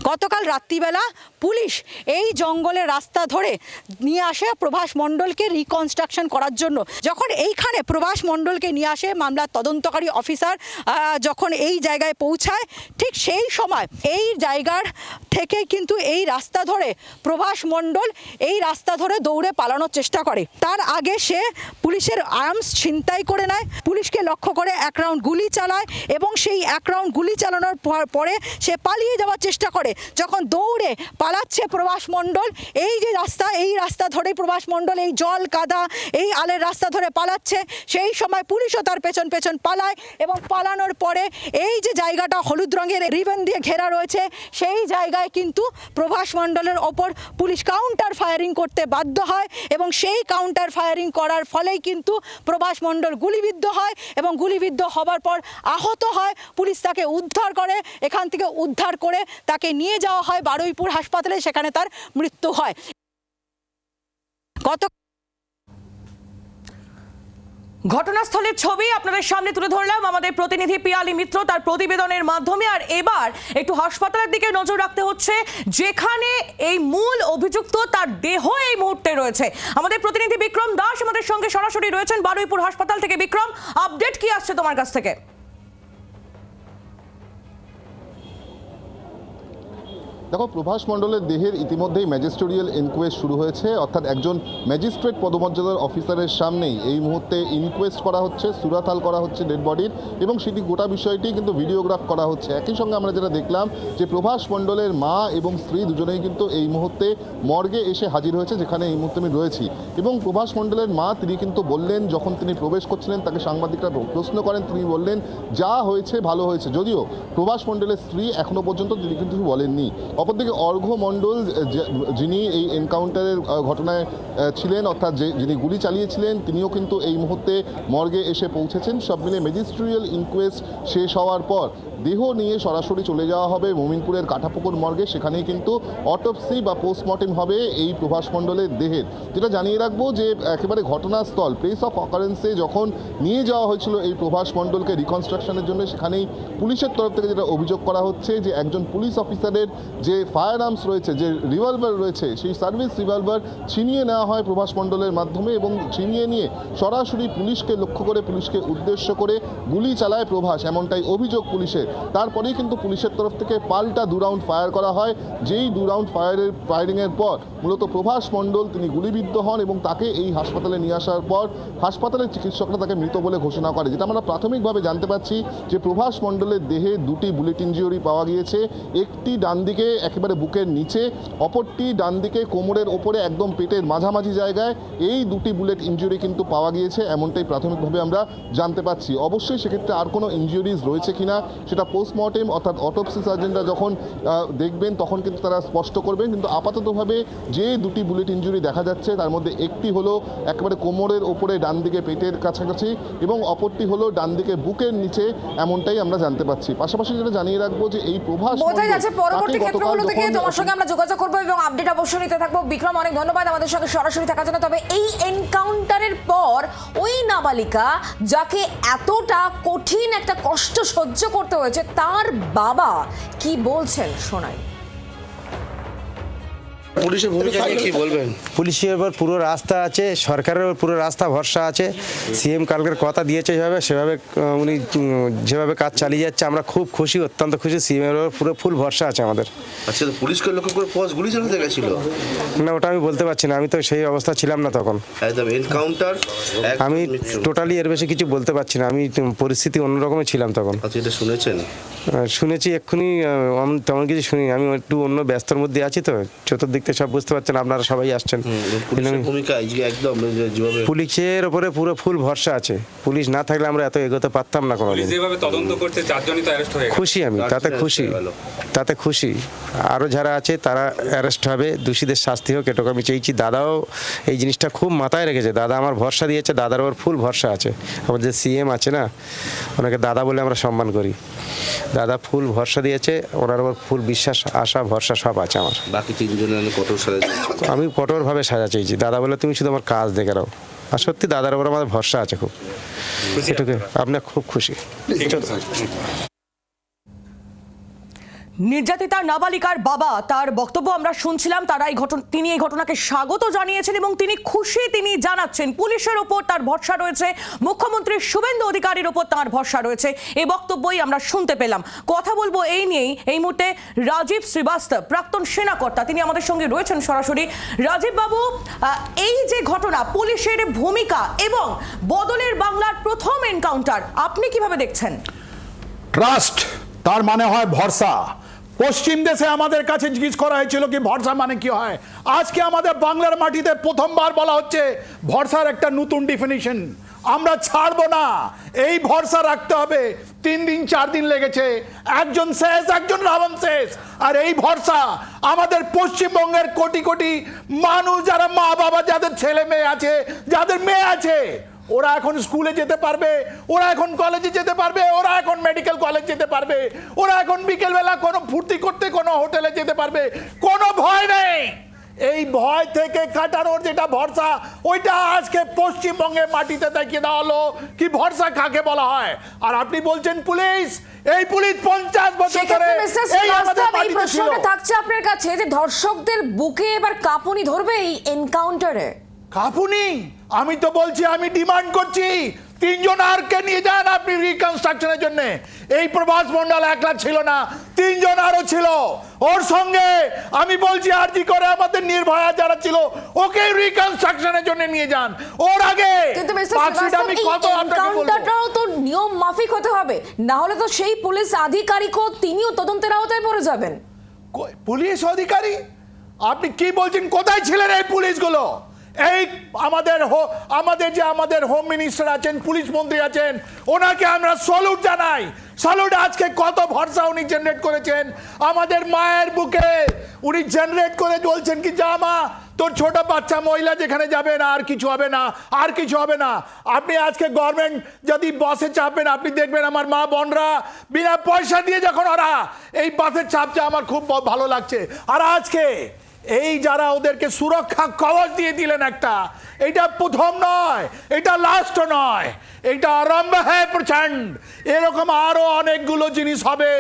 গতকাল রাত্রিবেলা পুলিশ এই জঙ্গলের রাস্তা ধরে নিয়ে আসে প্রভাস মণ্ডলকে রিকনস্ট্রাকশন করার জন্য। যখন এইখানে প্রভাস মণ্ডলকে নিয়ে আসে মামলার তদন্তকারী অফিসার যখন এই জায়গায় পৌঁছায়, ঠিক সেই সময় এই জায়গার থেকে কিন্তু এই রাস্তা ধরে প্রভাস মণ্ডল এই রাস্তা ধরে দৌড়ে পালানোর চেষ্টা করে। তার আগে সে পুলিশের আর্মস ছিনতাই করে নেয়, পুলিশকে লক্ষ্য করে এক রাউন্ড গুলি চালায় এবং সেই এক রাউন্ড গুলি চালানোর পরে সে পালিয়ে যাওয়ার চেষ্টা করে। যখন দৌড়ে পালাচ্ছে প্রভাস মণ্ডল, এই যে রাস্তা, এই রাস্তা ধরে প্রভাস মণ্ডল এই জল কাদা এই আলের রাস্তা ধরে পালাচ্ছে, সেই সময় পুলিশও তার পেছন পেছন পালায় এবং পালানোর পরে এই যে জায়গাটা হলুদ রঙের রিবন দিয়ে ঘেরা রয়েছে, সেই জায়গায় কিন্তু প্রভাস মণ্ডলের ওপর পুলিশ কাউন্টার ফায়ারিং করতে বাধ্য হয় এবং সেই কাউন্টার ফায়ারিং করার ফলেই কিন্তু প্রভাস মণ্ডল গুলিবিদ্ধ হয় এবং গুলিবিদ্ধ হবার পর আহত হয়। পুলিশ তাকে উদ্ধার করে, এখান থেকে উদ্ধার করে তাকে নিয়ে যাওয়া হয় বারুইপুর হাসপাতালে, সেখানে তার মৃত্যু হয়। ঘটনাস্থলের ছবি আপনাদের সামনে তুলে ধরলাম আমাদের প্রতিনিধি পিয়ালি মিত্র তার প্রতিবেদনের মাধ্যমে। আর এবার একটু হাসপাতালের দিকে নজর রাখতে হচ্ছে, যেখানে এই মূল অভিযুক্ত তার দেহ এই মুহূর্তে রয়েছে। আমাদের প্রতিনিধি বিক্রম দাস আমাদের সঙ্গে সরাসরি রয়েছেন বারুইপুর হাসপাতাল থেকে। বিক্রম, আপডেট কি আসছে তোমার কাছ থেকে? দেখো, প্রভাস মণ্ডলের দেহের ইতিমধ্যেই ম্যাজিস্ট্রিয়াল ইনকোয়েস্ট শুরু হয়েছে, অর্থাৎ একজন ম্যাজিস্ট্রেট পদমর্যাদার অফিসারের সামনেই এই মুহূর্তে ইনকোয়েস্ট করা হচ্ছে, সুরাতাল করা হচ্ছে ডেড বডির, এবং সেটি গোটা বিষয়টি কিন্তু ভিডিওগ্রাফ করা হচ্ছে। একই সঙ্গে আমরা যেটা দেখলাম যে প্রভাস মণ্ডলের মা এবং স্ত্রী দুজনেই কিন্তু এই মুহূর্তে মর্গে এসে হাজির হয়েছে, যেখানে এই মুহূর্তে আমি রয়েছি। এবং প্রভাস মণ্ডলের মা তিনি কিন্তু বললেন, যখন তিনি প্রবেশ করছিলেন তাকে সাংবাদিকরা প্রশ্ন করেন, তিনি বললেন যা হয়েছে ভালো হয়েছে। যদিও প্রভাস মণ্ডলের স্ত্রী এখনো পর্যন্ত তিনি কিন্তু বলেননি। অপরদিকে অর্ঘ্য মণ্ডল, যিনি এই এনকাউন্টারের ঘটনায় ছিলেন, অর্থাৎ যিনি গুলি চালিয়েছিলেন, তিনিও কিন্তু এই মুহূর্তে মর্গে এসে পৌঁছেছেন। সব মিলে ম্যাজিস্ট্রিয়াল ইনকোয়েস্ট শেষ হওয়ার পর দেহ নিয়ে সরাসরি চলে যাওয়া হবে মোমিনপুরের কাঠাপুকুর মর্গে। সেখানেই কিন্তু অটোপসি বা পোস্টমর্টেম হবে এই প্রভাস মণ্ডলের দেহের। যেটা জানিয়ে রাখবো যে একেবারে ঘটনাস্থল প্লেস অফ অকারেন্সে যখন নিয়ে যাওয়া হয়েছিল এই প্রভাস মণ্ডলকে রিকনস্ট্রাকশনের জন্য, সেখানেই পুলিশের তরফ থেকে যেটা অভিযোগ করা হচ্ছে যে একজন পুলিশ অফিসারের যে ফায়ার আর্মস রয়েছে, যে রিভলভার রয়েছে, সেই সার্ভিস রিভলভার ছিনিয়ে নেওয়া হয় প্রভাস মণ্ডলের মাধ্যমে এবং ছিনিয়ে নিয়ে সরাসরি পুলিশকে লক্ষ্য করে, পুলিশকে উদ্দেশ্য করে গুলি চালায় প্রভাস, এমনটাই অভিযোগ পুলিশের। তারপরেই কিন্তু পুলিশের তরফ থেকে পাল্টা 2 রাউন্ড ফায়ার করা হয়। যেই 2 রাউন্ড ফায়ারিংয়ের পর মূলত প্রভাস মণ্ডল তিনি গুলিবিদ্ধ হন এবং তাকে এই হাসপাতালে নিয়ে আসার পর হাসপাতালের চিকিৎসকরা তাকে মৃত বলে ঘোষণা করে। যেটা আমরা প্রাথমিকভাবে জানতে পারছি যে প্রভাস মণ্ডলের দেহে 2টি বুলেট ইনজিউরি পাওয়া গিয়েছে, একটি ডান দিকে একেবারে বুকের নিচে, অপরটি ডান দিকে কোমরের ওপরে একদম পেটের মাঝামাঝি জায়গায়। এই 2টি বুলেট ইনজিউরি কিন্তু পাওয়া গিয়েছে, এমনটাই প্রাথমিকভাবে আমরা জানতে পারছি। অবশ্যই সেক্ষেত্রে আর কোনো ইনজিউরিজ রয়েছে কিনা সেটা পোস্টমর্টেম অর্থাৎ অটোপসি সার্জনরা যখন দেখবেন তখন কিন্তু তারা স্পষ্ট করবেন। কিন্তু আপাততভাবে যে 2টি বুলেট ইনজুরি দেখা যাচ্ছে তার মধ্যে একটি হলো একেবারে কোমরের ওপরে ডান দিকে পেটের কাছাকাছি এবং অপরটি হলো ডান দিকে বুকের নিচে, এমনটাই আমরা জানতে পারছি। পাশাপাশি যেটা জানিয়ে রাখবো যে এই প্রভাস পরবর্তী ক্ষেত্রগুলো থেকে তোমার সঙ্গে আমরা যোগাযোগ করবো এবং আপডেট অবশ্যই নিতে থাকবো। বিক্রম, অনেক ধন্যবাদ আমাদের সঙ্গে সরাসরি থাকার জন্য। তবে এই এনকাউন্টারের পর ওই নাবালিকা যাকে এতটা কঠিন একটা কষ্ট সহ্য করতে হয়েছে, তার বাবা কি বলছেন শোনাই। পুলিশের ভূমিকা কি বলবেন? পুলিশের এবার পুরো রাস্তা আছে, সরকারের পুরো রাস্তা ভরসা আছে। সিএম কালকের কথা দিয়েছে সেভাবে উনি যেভাবে কাজ চালিয়ে যাচ্ছে, আমরা খুব খুশি, অত্যন্ত খুশি। সিএমের পুরো ফুল ভরসা আছে আমাদের। আচ্ছা, পুলিশকে লক্ষ্য করে প্রভাস গুলি চালাতে গেছিল? না, ওটা আমি বলতে পারছি না, আমি তো সেই অবস্থা ছিলাম না তখন। একদম এনকাউন্টার, আমি টোটালি এর বেশি কিছু বলতে পারছি না, আমি পরিস্থিতি অন্যরকমই ছিলাম তখন। আচ্ছা, এটা শুনেছেন? শুনেছি, এক্ষুনি তেমন কিছু শুনি, আমি একটু অন্য ব্যস্তর মধ্যে আছি, তো চতুর্দিক থেকে সব বুঝতে পারছেন, আপনারা সবাই আসছেন। পুলিশের ওপরে পুরো ফুল ভরসা আছে, পুলিশ না থাকলে আমরা এত এগোতে পারতাম না কোনোদিন। খুশি আমি, তাতে খুশি। আরও যারা আছে তারা অ্যারেস্ট হবে, দোষীদের শাস্তি হোক, এটুকু আমি চেয়েছি। দাদাও এই জিনিসটা খুব মাথায় রেখেছে, দাদা আমার ভরসা দিয়েছে, দাদার ওপর ফুল ভরসা আছে। আমাদের যে সিএম আছে না, ওনাকে দাদা বলে আমরা সম্মান করি। দাদা ফুল ভরসা দিয়েছে, ওনার ওপর ফুল বিশ্বাস, আশা, ভরসা সব আছে আমার। বাকি 3 জনের আমি কঠোরভাবে সাজা চেয়েছি, দাদা বলে তুমি শুধু আমার কাজ দেখে রাও। আর সত্যি দাদার ওপর আমাদের ভরসা আছে খুব, এটুকু আপনার খুব খুশি। নির্যাতিতা নাবালিকার বাবা তার বক্তব্য আমরা শুনছিলাম। তিনি এই ঘটনাকে স্বাগত জানিয়েছেন এবং তিনি খুশি, তিনি জানাচ্ছেন পুলিশের ওপর তার ভরসা রয়েছে, মুখ্যমন্ত্রী শুভেন্দু অধিকারীর ওপর তার ভরসা রয়েছে। এই বক্তব্যই আমরা শুনতে পেলাম। কথা বলবো এই নিয়েই এই মুহূর্তে রাজীব শ্রীবাস্তব, প্রাক্তন সেনাকর্তা, তিনি আমাদের সঙ্গে রয়েছেন সরাসরি। রাজীব বাবু, এই যে ঘটনা, পুলিশের ভূমিকা এবং বদলের বাংলার প্রথম এনকাউন্টার, আপনি কিভাবে দেখছেন? ট্রাস্ট তার মানে হয় ভরসা। পশ্চিম দেশে আমাদের কাছে জিজ্ঞেস করা হয়েছিল কি ভরসা মানে কি হয়। আজকে আমাদের বাংলার মাটিতে প্রথমবার বলা হচ্ছে ভরসার একটা নতুন ডেফিনিশন। আমরা ছাড়বো না, এই ভরসা রাখতে হবে। 3 দিন 4 দিন লেগেছে, একজন শেষ, একজন রাবণ শেষ। আর এই ভরসা আমাদের পশ্চিমবঙ্গের কোটি কোটি মানুষ, যারা মা বাবা, যাদের ছেলে মেয়ে আছে, যাদের মেয়ে আছে, ওরা এখন স্কুলে যেতে পারবে, ওরা এখন কলেজে যেতে পারবে, ওরা এখন মেডিকেল কলেজ যেতে পারবে, ওরা এখন বিকেলবেলা কোনো ফুর্তি করতে কোনো হোটেলে যেতে পারবে, কোনো ভয় নেই। এই ভয় থেকে কাটানোর যেটা ভরসা, ওইটা আজকে পশ্চিমবঙ্গের মাটিতে দেখিয়ে দেওয়া হলো কি ভরসা কাকে বলা হয়। আর আপনি বলছেন পুলিশ, এই পুলিশ 50 বছর ধরে এই আমাদের মাটিতে ছিল। থাকছে আপনার কাছে যে ধর্ষকদের বুকে এবার কাঁপুনি ধরবে এই এনকাউন্টারে। কাপুনি, আমি তো বলছি, আমি ডিমান্ড করছি 3 জন আরকে নিয়ে যান আপনি রিকনস্ট্রাকশনের জন্য। এই প্রভাস মন্ডল একলা ছিল না, 3 জন আরো ছিল ওর সঙ্গে। আমি বলছি আরজি করে আমাদের নির্ভয়া যারা ছিল, ওকে রিকনস্ট্রাকশনের জন্য নিয়ে যান। ওর আগে কিন্তু আমি কত এনকাউন্টারটাও তো নিয়ম মাফিক হতে হবে, না হলে তো সেই পুলিশ আধিকারিকও তিনিও তদন্তের আওতায় পড়ে যাবেন। পুলিশ অধিকারী আপনি কি বলছেন? কোথায় ছিলেন এই পুলিশগুলো? এই আমাদের হোম মিনিস্টার আছেন, পুলিশ মন্ত্রী আছেন, ওনাকে আমরা স্যালুট জানাই। স্যালুট। আজকে কত ভরসা উনি জেনারেট করেছেন আমাদের মায়ের বুকে। উনি জেনারেট করে বলছেন কি, যা মা, তোর ছোট বাচ্চা মহিলা যেখানে যাবে না, আর কিছু হবে না, আর কিছু হবে না। আপনি আজকে গভর্নমেন্ট যদি বাসে চাপবেন, আপনি দেখবেন আমার মা বোনরা বিনা পয়সা দিয়ে যখন ওরা এই বাসে চাপছে, আমার খুব ভালো লাগছে। আর আজকে এই যারা ওদেরকে সুরক্ষা কবচ দিয়ে দিলেন একটা, এটা প্রথম নয়, এটা লাস্ট নয়, এটা আরম্ভ হয় প্রচন্ড। এরকম আরো অনেকগুলো জিনিস হবে,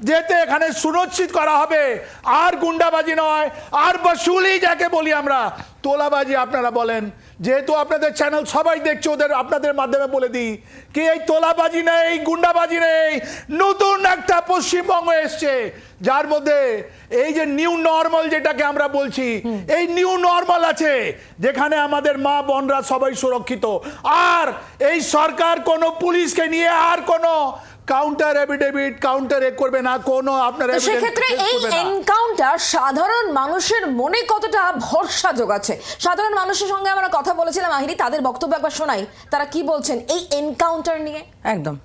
যেতে এখানে সুনিশ্চিত করা হবে আর গুন্ডাবাজি নয়, আর বসুলি যাকে বলি আমরা, তোলাবাজি আপনারা বলেন, যেহেতু আপনাদের চ্যানেল সবাই দেখছে, ওদের আপনাদের মাধ্যমে বলে দিই কি এই তোলাবাজি নেই, গুন্ডাবাজি নেই, নতুন একটা পশ্চিমবঙ্গ এসছে, যার মধ্যে এই যে নিউ নর্মাল যেটাকে আমরা বলছি, এই নিউ নর্মাল আছে, যেখানে আমাদের মা বোনরা সবাই সুরক্ষিত। আর এই সরকার কোনো পুলিশকে নিয়ে আর কোনো কাউন্টার এফিডেভিট কাউন্টার করবে না, কোনো আপনার সেক্ষেত্রে এই এনকাউন্টার সাধারণ মানুষের মনে কতটা ভরসা যোগাচ্ছে? সাধারণ মানুষের সঙ্গে আমরা কথা বলেছিলাম আহিরি, তাদের বক্তব্য একবার শোনাই, তারা কি বলছেন এই এনকাউন্টার নিয়ে। একদম।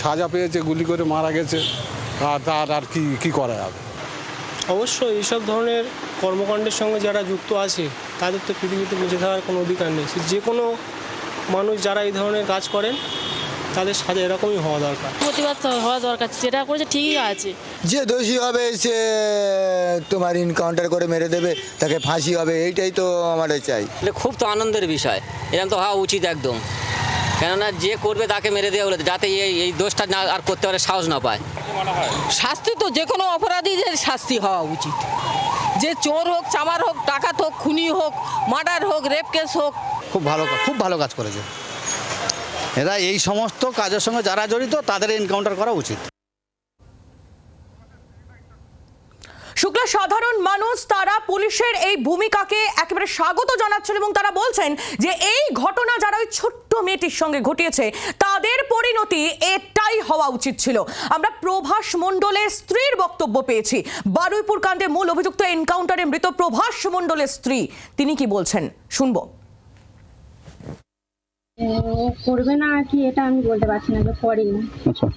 সাজা পেয়েছে, গুলি করে মারা গেছে, আর কি করা যাবে? অবশ্যই এইসব ধরনের কর্মকাণ্ডের সঙ্গে যারা যুক্ত আছে তাদের তো পৃথিবীতে বেঁচে থাকার কোনো অধিকার নেই। যে কোনো মানুষ যারা এই ধরনের কাজ করেন তাদের সাজা এরকমই হওয়া দরকার, প্রতিবাদ হওয়া দরকার। যেটা করেছে ঠিকই আছে, যে দোষী হবে সে তোমার এনকাউন্টার করে মেরে দেবে, তাকে ফাঁসি হবে, এইটাই তো আমরা চাই। খুব তো আনন্দের বিষয়, এরকম তো হওয়া উচিত একদম। কেননা যে করবে তাকে মেরে দেওয়া হলো, যাতে এই দোষটা না আর করতে পারে, সাহস না পায়। শাস্তি তো যে কোনো অপরাধীদের শাস্তি হওয়া উচিত, যে চোর হোক, চামার হোক, ডাকাত হোক, খুনি হোক, মার্ডার হোক, রেপ কেস হোক। খুব ভালো কাজ করেছে এরা। এই সমস্ত কাজের সঙ্গে যারা জড়িত তাদের এনকাউন্টার করা উচিত। শুক্লা, সাধারণ মানুষ তারা পুলিশের এই ভূমিকাকে একেবারে স্বাগত জানাচ্ছেন এবং তারা বলছেন যে এই ঘটনা যারা ওই ছোট্ট মেয়েটির সঙ্গে ঘটিয়েছে তাদের পরিণতি এটাই হওয়া উচিত ছিল। আমরা প্রভাস মণ্ডলের স্ত্রীর বক্তব্য পেয়েছি, বারুইপুর কাণ্ডে মূল অভিযুক্ত এনকাউন্টারে মৃত প্রভাস মণ্ডলের স্ত্রী, তিনি কি বলছেন শুনবো। করবে না কি এটা আমি বলতে পারছি না, যে করেনি। আচ্ছা,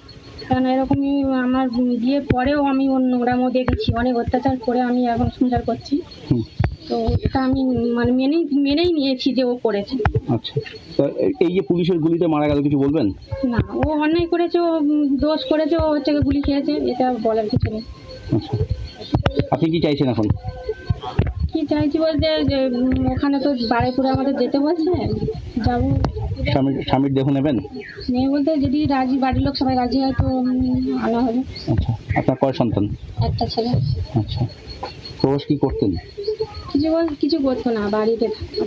কারণ এরকমই আমার বিয়ের পরেও আমি নোংরামও দেখেছি, অনেক অত্যাচার করে আমি এখন সংসার করছি, তো এটা আমি মানে মেনেই নিয়েছি যে ও করেছে। আচ্ছা, এই যে পুলিশের গুলিতে মারা গেল, কিছু বলবেন? না, ও অন্যায় করেছে, ও দোষ করেছে, ও হচ্ছে গুলি খেয়েছে, এটা বলার কিছু নেই। আচ্ছা, আপনি কি চাইছেন এখন? কি চাইছি বলতে, যে ওখানে তো বারুইপুরে আমাদের যেতে বলছে, যাবো। স্বামীর দেহ নেবেন? মেয়ে বলতে যদি রাজি, বাড়ির লোক সবাই রাজি হয় তো আনা হবে। আচ্ছা, আপনার কয় সন্তান? একটা ছেলে। আচ্ছা, প্রবাস কি করতেন? কিছু করতো না, বাড়িতে থাকতো।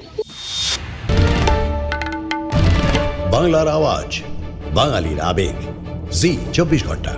বাংলার আওয়াজ, বাঙালির আবেগ, জি 24 ঘন্টা।